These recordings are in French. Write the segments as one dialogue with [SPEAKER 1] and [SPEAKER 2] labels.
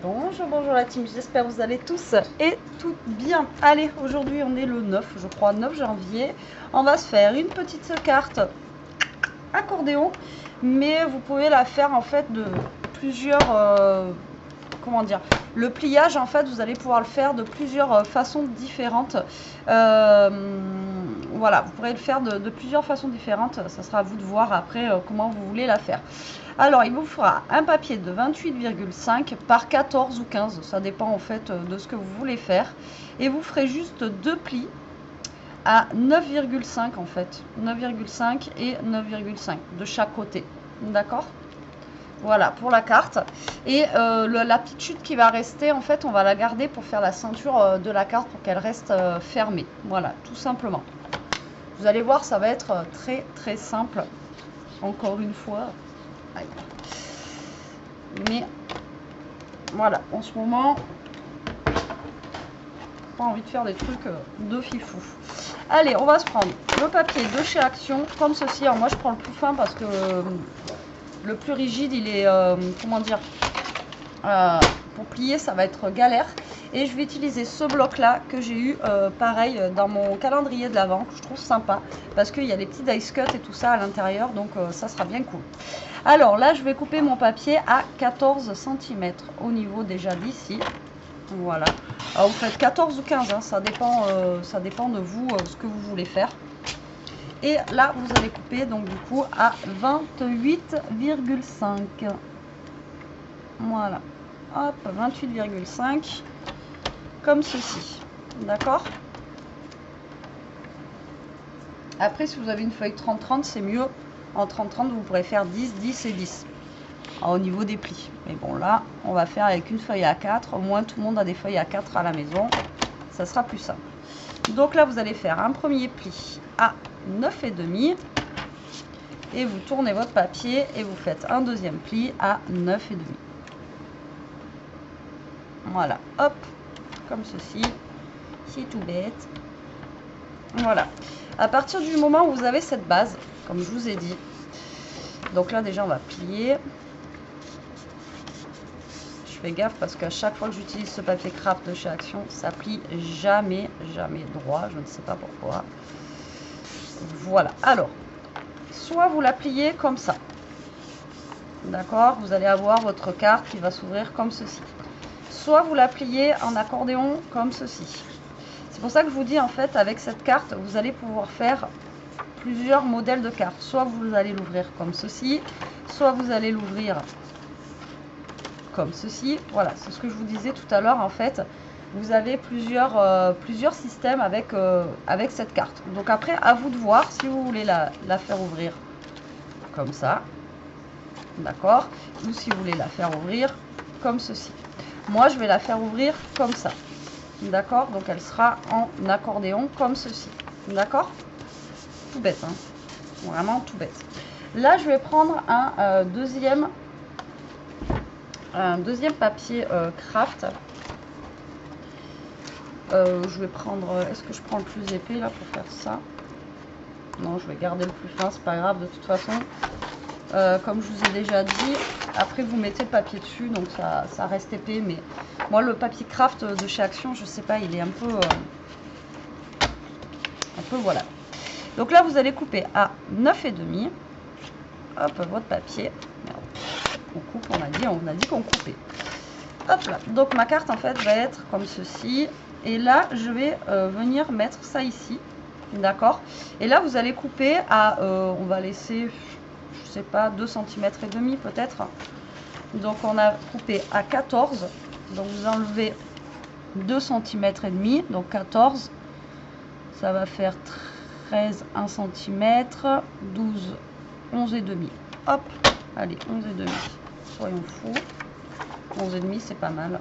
[SPEAKER 1] Bonjour, bonjour la team, j'espère que vous allez tous et toutes bien. Allez, aujourd'hui on est le 9, je crois, 9 janvier. On va se faire une petite carte accordéon, mais vous pouvez la faire en fait de plusieurs... comment dire, le pliage en fait vous allez pouvoir le faire de plusieurs façons différentes. Voilà, vous pourrez le faire de plusieurs façons différentes, ça sera à vous de voir après comment vous voulez la faire. Alors il vous fera un papier de 28,5 par 14 ou 15, ça dépend en fait de ce que vous voulez faire, et vous ferez juste deux plis à 9,5 en fait, 9,5 et 9,5 de chaque côté, d'accord? Voilà pour la carte. Et la petite chute qui va rester, en fait, on va la garder pour faire la ceinture de la carte pour qu'elle reste fermée. Voilà, tout simplement. Vous allez voir, ça va être très très simple. Encore une fois. Aïe. Mais voilà, en ce moment, pas envie de faire des trucs de fifou. Allez, on va se prendre le papier de chez Action, comme ceci. Alors moi, je prends le plus fin parce que... le plus rigide, il est, comment dire, pour plier, ça va être galère. Et je vais utiliser ce bloc-là que j'ai eu, pareil, dans mon calendrier de l'Avent, que je trouve sympa. Parce qu'il y a des petits dice cut et tout ça à l'intérieur, donc ça sera bien cool. Alors là, je vais couper mon papier à 14 cm au niveau déjà d'ici. Voilà. Alors vous faites 14 ou 15, hein, ça dépend de vous, ce que vous voulez faire. Et là, vous allez couper donc du coup à 28,5. Voilà. Hop, 28,5. Comme ceci. D'accord? Après, si vous avez une feuille 30-30, c'est mieux. En 30-30, vous pourrez faire 10, 10 et 10. Au niveau des plis. Mais bon, là, on va faire avec une feuille A4. Au moins, tout le monde a des feuilles A4 à la maison. Ça sera plus simple. Donc là, vous allez faire un premier pli à 9,5 et vous tournez votre papier et vous faites un deuxième pli à 9,5. Voilà, hop, comme ceci. C'est tout bête. Voilà. À partir du moment où vous avez cette base, comme je vous ai dit, donc là déjà on va plier. Je fais gaffe parce qu'à chaque fois que j'utilise ce papier craft de chez Action, ça plie jamais droit. Je ne sais pas pourquoi. Voilà. Alors, soit vous la pliez comme ça. D'accord? Vous allez avoir votre carte qui va s'ouvrir comme ceci. Soit vous la pliez en accordéon comme ceci. C'est pour ça que je vous dis en fait, avec cette carte, vous allez pouvoir faire plusieurs modèles de cartes. Soit vous allez l'ouvrir comme ceci, soit vous allez l'ouvrir comme ceci. Voilà, c'est ce que je vous disais tout à l'heure en fait. Vous avez plusieurs systèmes avec cette carte. Donc après, à vous de voir si vous voulez la faire ouvrir comme ça. D'accord? Ou si vous voulez la faire ouvrir comme ceci. Moi, je vais la faire ouvrir comme ça. D'accord? Donc elle sera en accordéon comme ceci. D'accord? Tout bête, hein? Vraiment tout bête. Là, je vais prendre un deuxième papier craft. Je vais prendre... Est-ce que je prends le plus épais là pour faire ça? Non, je vais garder le plus fin, c'est pas grave de toute façon. Comme je vous ai déjà dit, après vous mettez le papier dessus, donc ça reste épais. Mais moi, le papier craft de chez Action, je sais pas, il est un peu voilà. Donc là, vous allez couper à 9,5. Hop, votre papier. Merde. On coupe, on a dit qu'on coupait. Hop là. Donc ma carte en fait va être comme ceci. Et là, je vais venir mettre ça ici. D'accord? Et là, vous allez couper à, on va laisser, je sais pas, 2 cm et demi peut-être. Donc on a coupé à 14. Donc vous enlevez 2 cm et demi. Donc 14. Ça va faire 13, 1 cm, 12, 11 et demi. Hop, allez, 11 et demi. Soyons fous. 11 et demi, c'est pas mal.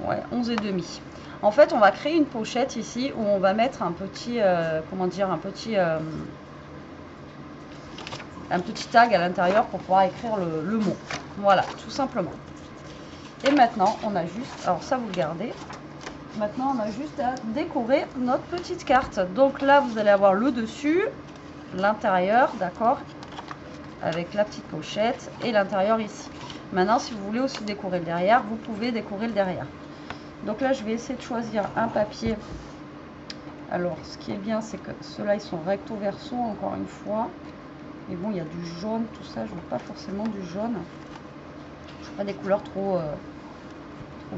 [SPEAKER 1] Ouais, 11 et demi. En fait, on va créer une pochette ici où on va mettre un petit, comment dire, un petit tag à l'intérieur pour pouvoir écrire le mot. Voilà, tout simplement. Et maintenant, on a juste, alors ça vous le gardez. Maintenant, on a juste à décorer notre petite carte. Donc là, vous allez avoir le dessus, l'intérieur, d'accord, avec la petite pochette et l'intérieur ici. Maintenant, si vous voulez aussi décorer le derrière, vous pouvez décorer le derrière. Donc là, je vais essayer de choisir un papier. Alors, ce qui est bien, c'est que ceux-là, ils sont recto verso, encore une fois. Mais bon, il y a du jaune, tout ça. Je veux pas forcément du jaune. Je veux pas des couleurs trop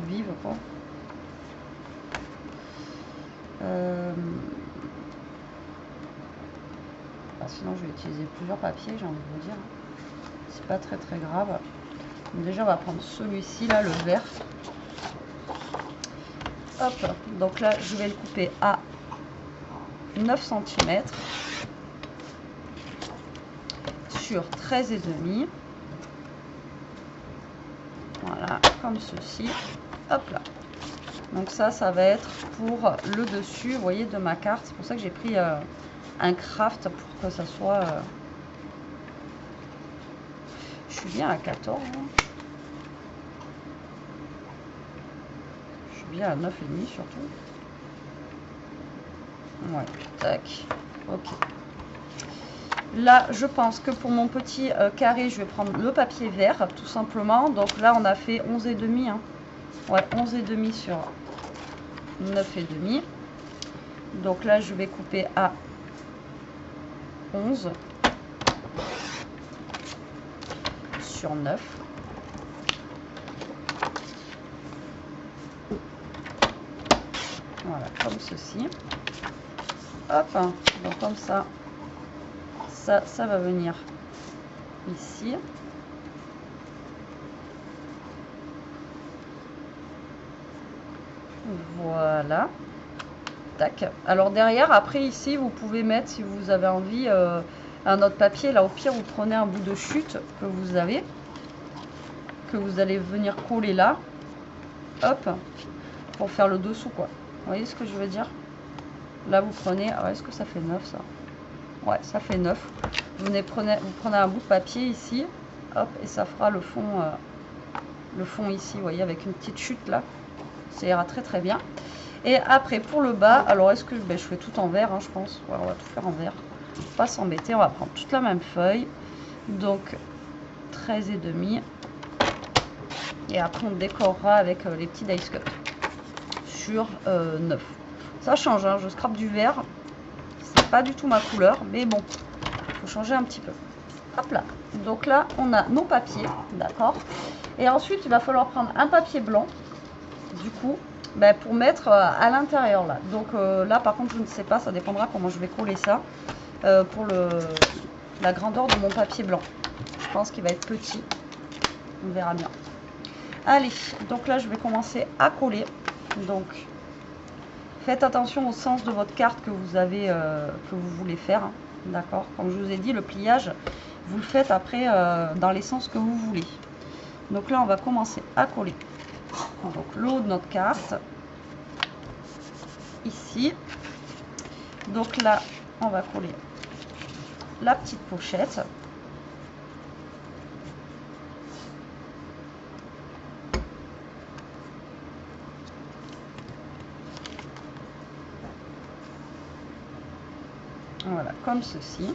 [SPEAKER 1] vives, quoi. Sinon, je vais utiliser plusieurs papiers, j'ai envie de vous dire. C'est pas très grave. Donc déjà, on va prendre celui-ci, là, le vert. Hop, donc là, je vais le couper à 9 cm sur 13,5. Voilà, comme ceci. Hop là. Donc ça va être pour le dessus, vous voyez, de ma carte. C'est pour ça que j'ai pris un craft pour que ça soit... Je suis bien à 14. Hein. Je suis bien à 9,5 surtout. Ouais, tac. Ok. Là, je pense que pour mon petit carré, je vais prendre le papier vert, tout simplement. Donc là, on a fait 11,5. Hein. Ouais, 11,5 sur 9,5. Donc là, je vais couper à 11 sur 9. Voilà, comme ceci. Hop, donc comme ça, ça va venir ici. Voilà. Tac. Alors derrière, après ici, vous pouvez mettre, si vous avez envie, un autre papier. Là, au pire, vous prenez un bout de chute que vous avez, que vous allez venir coller là. Hop. Pour faire le dessous, quoi. Vous voyez ce que je veux dire? Là, vous prenez... Alors, est-ce que ça fait 9, ça? Ouais, ça fait 9. Vous prenez un bout de papier ici. Hop, et ça fera le fond ici, vous voyez, avec une petite chute là. Ça ira très bien. Et après, pour le bas, alors est-ce que je fais tout en vert, hein, je pense. Ouais, on va tout faire en vert. Pas s'embêter, on va prendre toute la même feuille. Donc, 13,5. Et après, on décorera avec les petits dice cut sur 9. Ça change, hein, je scrape du vert. C'est pas du tout ma couleur, mais bon, il faut changer un petit peu. Hop là. Donc là, on a nos papiers, d'accord. Et ensuite, il va falloir prendre un papier blanc, du coup, pour mettre à l'intérieur là. Donc là, par contre, je ne sais pas, ça dépendra comment je vais coller ça pour la grandeur de mon papier blanc. Je pense qu'il va être petit. On verra bien. Allez, donc là, je vais commencer à coller. Donc, faites attention au sens de votre carte que vous avez, que vous voulez faire. Hein, d'accord. Comme je vous ai dit, le pliage, vous le faites après dans les sens que vous voulez. Donc là, on va commencer à coller. Donc le haut de notre carte. Ici. Donc là, on va coller la petite pochette. Voilà, comme ceci.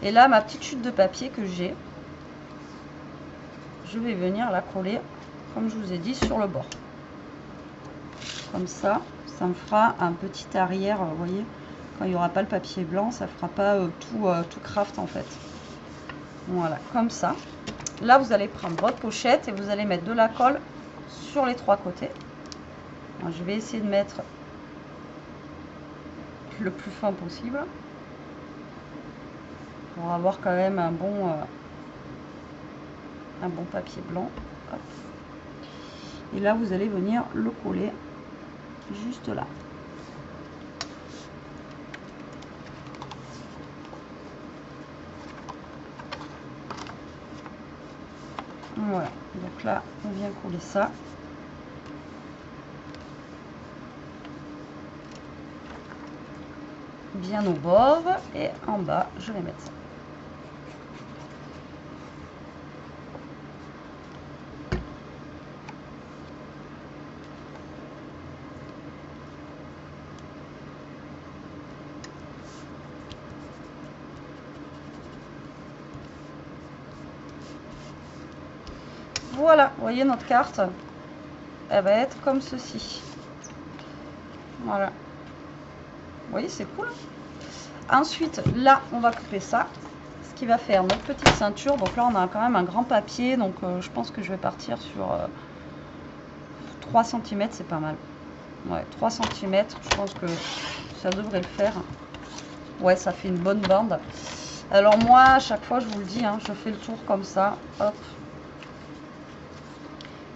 [SPEAKER 1] Et là, ma petite chute de papier que j'ai, je vais venir la coller, comme je vous ai dit, sur le bord. Comme ça, ça me fera un petit arrière, vous voyez, quand il n'y aura pas le papier blanc, ça ne fera pas tout craft en fait. Voilà, comme ça. Là, vous allez prendre votre pochette et vous allez mettre de la colle sur les trois côtés. Alors, je vais essayer de mettre le plus fin possible pour avoir quand même un bon papier blanc. Hop. Et là, vous allez venir le coller juste là. Voilà, donc là, on vient coller ça. Bien au bord et en bas, je vais mettre ça. Voilà, vous voyez notre carte, elle va être comme ceci. Voilà. Vous voyez, c'est cool. Ensuite, là, on va couper ça. Ce qui va faire notre petite ceinture. Donc là, on a quand même un grand papier. Donc, je pense que je vais partir sur 3 cm, c'est pas mal. Ouais, 3 cm, je pense que ça devrait le faire. Ouais, ça fait une bonne bande. Alors moi, à chaque fois, je vous le dis, hein, je fais le tour comme ça. Hop.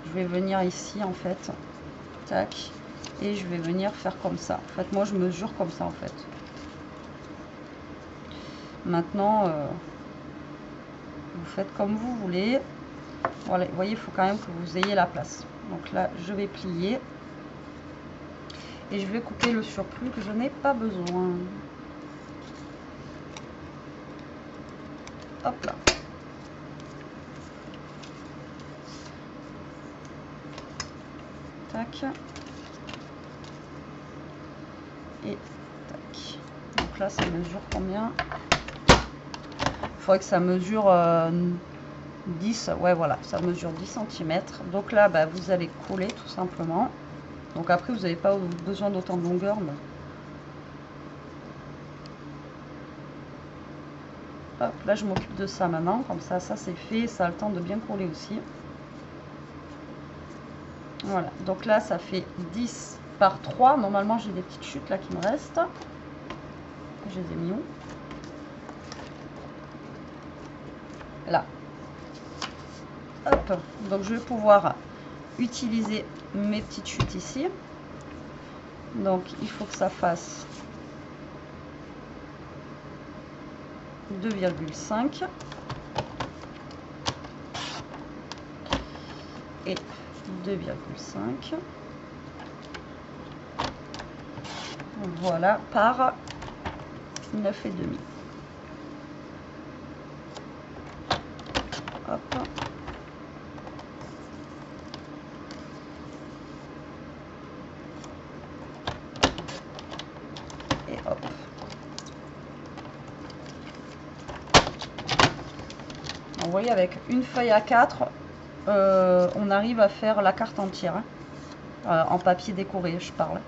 [SPEAKER 1] Je vais venir ici, en fait. Tac. Et je vais venir faire comme ça. En fait, moi, je mesure comme ça, en fait. Maintenant, vous faites comme vous voulez. Voilà, vous voyez, il faut quand même que vous ayez la place. Donc là, je vais plier. Et je vais couper le surplus que je n'ai pas besoin. Hop là. Tac. Et tac. Donc là, ça mesure combien? Il faudrait que ça mesure 10. Ouais, voilà, ça mesure 10 cm. Donc là, bah, vous allez coller tout simplement. Donc après, vous n'avez pas besoin d'autant de longueur. Mais... hop, là, je m'occupe de ça maintenant. Comme ça, ça c'est fait. Ça a le temps de bien coller aussi. Voilà, donc là, ça fait 10 par 3. Normalement, j'ai des petites chutes là qui me restent. Je les ai mis où? Là. Hop, donc je vais pouvoir utiliser mes petites chutes ici. Donc il faut que ça fasse 2,5 et 2,5. Voilà, par 9,5. Hop. Et hop. Vous voyez, avec une feuille A4, on arrive à faire la carte entière. Hein. En papier décoré, je parle.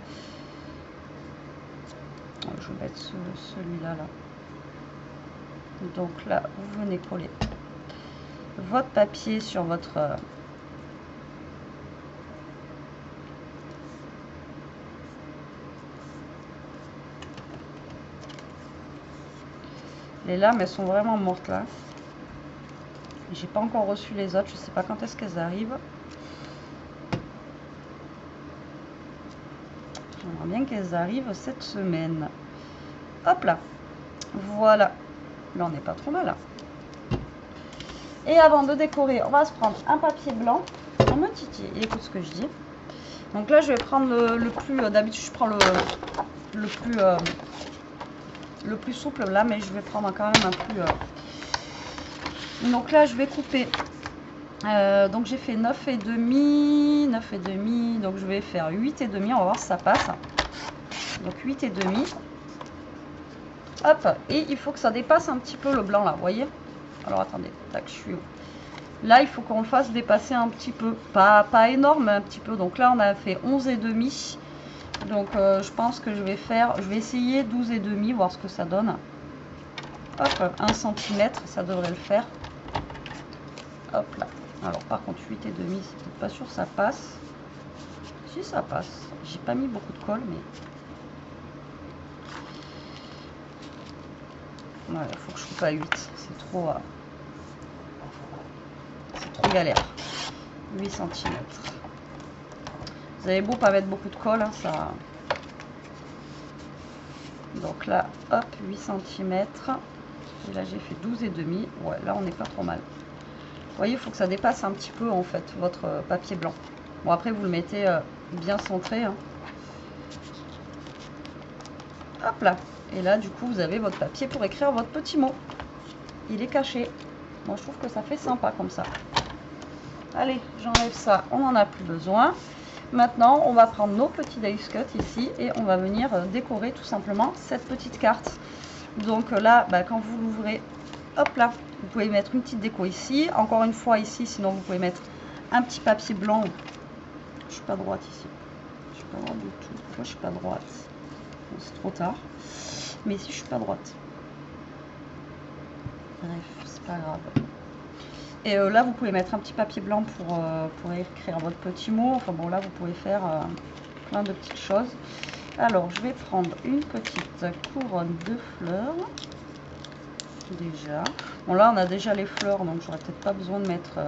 [SPEAKER 1] Je vais mettre celui-là. Là. Donc là, vous venez coller votre papier sur votre... les lames, elles sont vraiment mortes là. J'ai pas encore reçu les autres, je sais pas quand est-ce qu'elles arrivent. J'aimerais bien qu'elles arrivent cette semaine. Hop là. Voilà. Là, on n'est pas trop mal là. Et avant de décorer, on va se prendre un papier blanc. On me titille, écoute ce que je dis. Donc là, je vais prendre le plus... d'habitude, je prends le plus souple là, mais je vais prendre quand même un plus... Donc là, je vais couper. Donc j'ai fait 9,5, donc je vais faire 8,5. On va voir si ça passe. Donc 8,5. Hop, et il faut que ça dépasse un petit peu le blanc là, vous voyez? Alors attendez, tac, je suis où? Là, il faut qu'on le fasse dépasser un petit peu. Pas énorme, mais un petit peu. Donc là, on a fait 11,5. Donc je pense que je vais essayer 12,5, voir ce que ça donne. Hop, 1 cm, ça devrait le faire. Hop là. Alors par contre 8,5, c'est peut-être pas sûr que ça passe. Si ça passe. J'ai pas mis beaucoup de colle, mais... ouais, il faut que je coupe à 8. C'est trop galère. 8 cm. Vous avez beau pas mettre beaucoup de colle, hein, ça... donc là, hop, 8 cm. Et là, j'ai fait 12,5. Ouais, là, on n'est pas trop mal. Vous voyez, il faut que ça dépasse un petit peu, en fait, votre papier blanc. Bon, après, vous le mettez bien centré. Hein. Hop là. Et là, du coup, vous avez votre papier pour écrire votre petit mot. Il est caché. Moi, je trouve que ça fait sympa comme ça. Allez, j'enlève ça. On n'en a plus besoin. Maintenant, on va prendre nos petits dice cut ici et on va venir décorer tout simplement cette petite carte. Donc là, bah, quand vous l'ouvrez, hop là, vous pouvez mettre une petite déco ici. Encore une fois ici, sinon vous pouvez mettre un petit papier blanc. Je suis pas droite ici. Je suis pas droite du tout. Pourquoi je suis pas droite? Bon, c'est trop tard. Mais ici, je suis pas droite. Bref, c'est pas grave. Et là, vous pouvez mettre un petit papier blanc pour écrire votre petit mot. Enfin bon, là, vous pouvez faire plein de petites choses. Alors, je vais prendre une petite couronne de fleurs. Déjà. Bon, là, on a déjà les fleurs, donc j'aurais peut-être pas besoin de mettre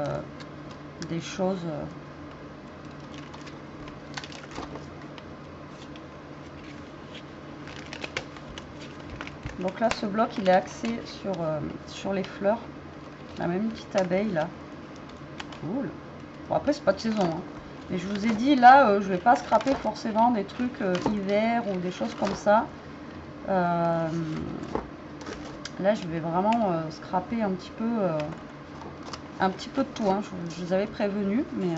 [SPEAKER 1] des choses... Donc là, ce bloc, il est axé sur les fleurs. La même petite abeille, là. Cool. Bon, après, c'est pas de saison. Hein. Mais je vous ai dit, là, je vais pas scraper forcément des trucs hiver ou des choses comme ça. Là, je vais vraiment scraper un petit peu de tout. Hein. Je vous avais prévenu, mais...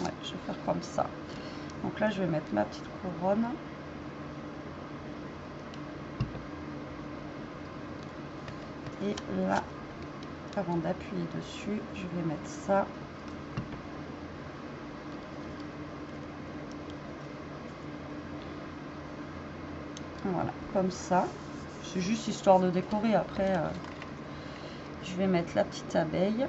[SPEAKER 1] ouais, je vais faire comme ça. Donc là, je vais mettre ma petite couronne. Et là, avant d'appuyer dessus, je vais mettre ça. Voilà, comme ça. C'est juste histoire de décorer. Après, je vais mettre la petite abeille.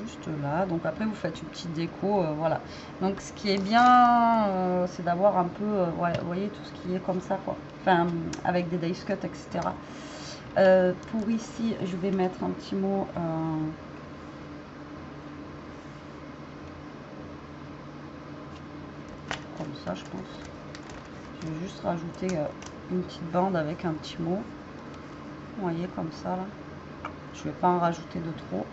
[SPEAKER 1] Juste là. Donc après, vous faites une petite déco. Voilà. Donc ce qui est bien, c'est d'avoir un peu, ouais, vous voyez, tout ce qui est comme ça, quoi. Enfin, avec des dice cut, etc. Pour ici, je vais mettre un petit mot... comme ça, je pense. Je vais juste rajouter une petite bande avec un petit mot. Vous voyez, comme ça, là. Je vais pas en rajouter de trop.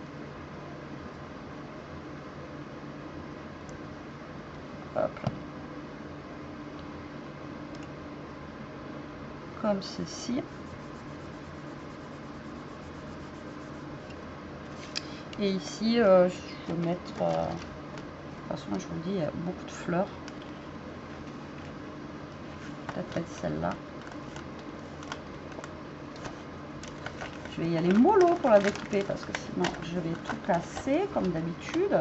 [SPEAKER 1] Hop là. Comme ceci. Et ici, je vais mettre... de toute façon, je vous dis, il y a beaucoup de fleurs. Peut-être mettre celle-là. Je vais y aller mollo pour la découper parce que sinon je vais tout casser comme d'habitude.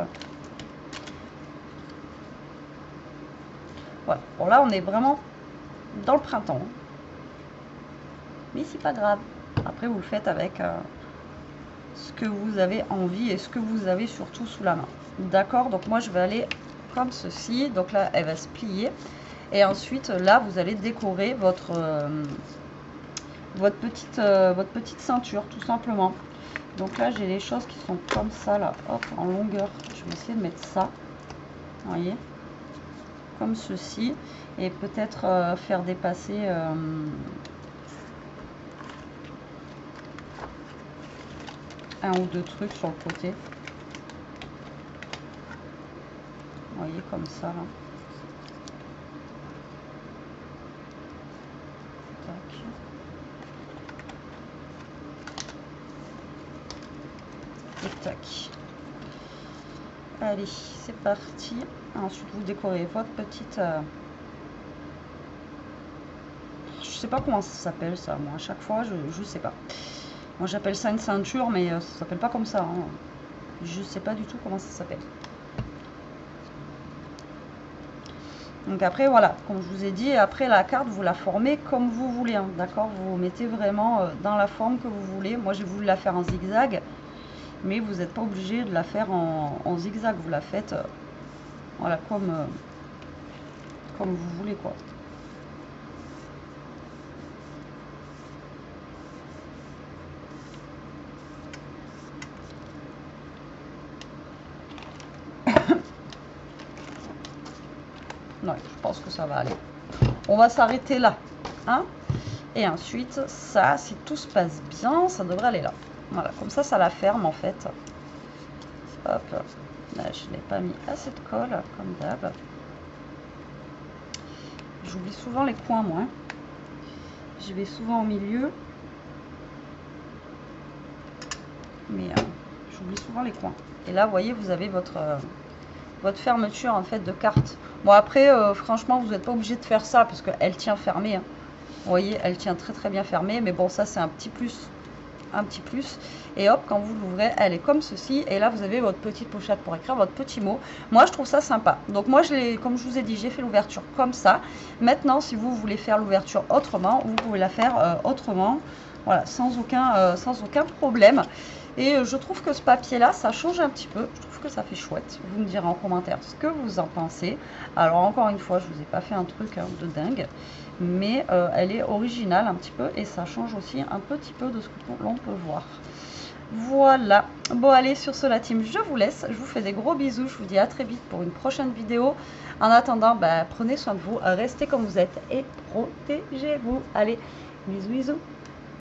[SPEAKER 1] Voilà. Bon, là on est vraiment dans le printemps. Mais c'est pas grave. Après vous le faites avec ce que vous avez envie et ce que vous avez surtout sous la main. D'accord, donc moi je vais aller comme ceci. Donc là elle va se plier. Et ensuite là vous allez décorer votre petite ceinture tout simplement. Donc là j'ai les choses qui sont comme ça là, hop, en longueur. Je vais essayer de mettre ça, vous voyez, comme ceci, et peut-être faire dépasser un ou deux trucs sur le côté, vous voyez, comme ça là. Tac. Et tac. Allez, c'est parti. Ensuite, vous décorez votre petite... je sais pas comment ça s'appelle ça, moi. À chaque fois, je sais pas. Moi, j'appelle ça une ceinture, mais ça s'appelle pas comme ça. Hein. Je sais pas du tout comment ça s'appelle. Donc après, voilà, comme je vous ai dit, après la carte, vous la formez comme vous voulez. Hein, d'accord, vous mettez vraiment dans la forme que vous voulez. Moi, j'ai voulu la faire en zigzag. Mais vous n'êtes pas obligé de la faire en zigzag, vous la faites voilà, comme vous voulez, quoi. Non, je pense que ça va aller. On va s'arrêter là, hein. Et ensuite, ça, si tout se passe bien, ça devrait aller là. Voilà, comme ça la ferme en fait. Hop, là je n'ai pas mis assez de colle, comme d'hab. J'oublie souvent les coins, moi. Je vais souvent au milieu. Mais je j'oublie souvent les coins. Et là, vous voyez, vous avez votre fermeture en fait de carte. Bon après, franchement, vous n'êtes pas obligé de faire ça parce qu'elle tient fermée. Hein. Vous voyez, elle tient très très bien fermée. Mais bon, ça c'est un petit plus. Un petit plus. Et hop, quand vous l'ouvrez, elle est comme ceci. Et là, vous avez votre petite pochette pour écrire votre petit mot. Moi, je trouve ça sympa. Donc moi, comme je vous ai dit, j'ai fait l'ouverture comme ça. Maintenant, si vous voulez faire l'ouverture autrement, vous pouvez la faire autrement. Voilà, sans aucun problème. Et je trouve que ce papier-là, ça change un petit peu. Je trouve que ça fait chouette. Vous me direz en commentaire ce que vous en pensez. Alors, encore une fois, je vous ai pas fait un truc de dingue. Mais elle est originale un petit peu. Et ça change aussi un petit peu de ce que l'on peut voir. Voilà. Bon, allez, sur ce, la team, je vous laisse. Je vous fais des gros bisous. Je vous dis à très vite pour une prochaine vidéo. En attendant, prenez soin de vous. Restez comme vous êtes et protégez-vous. Allez, bisous, bisous.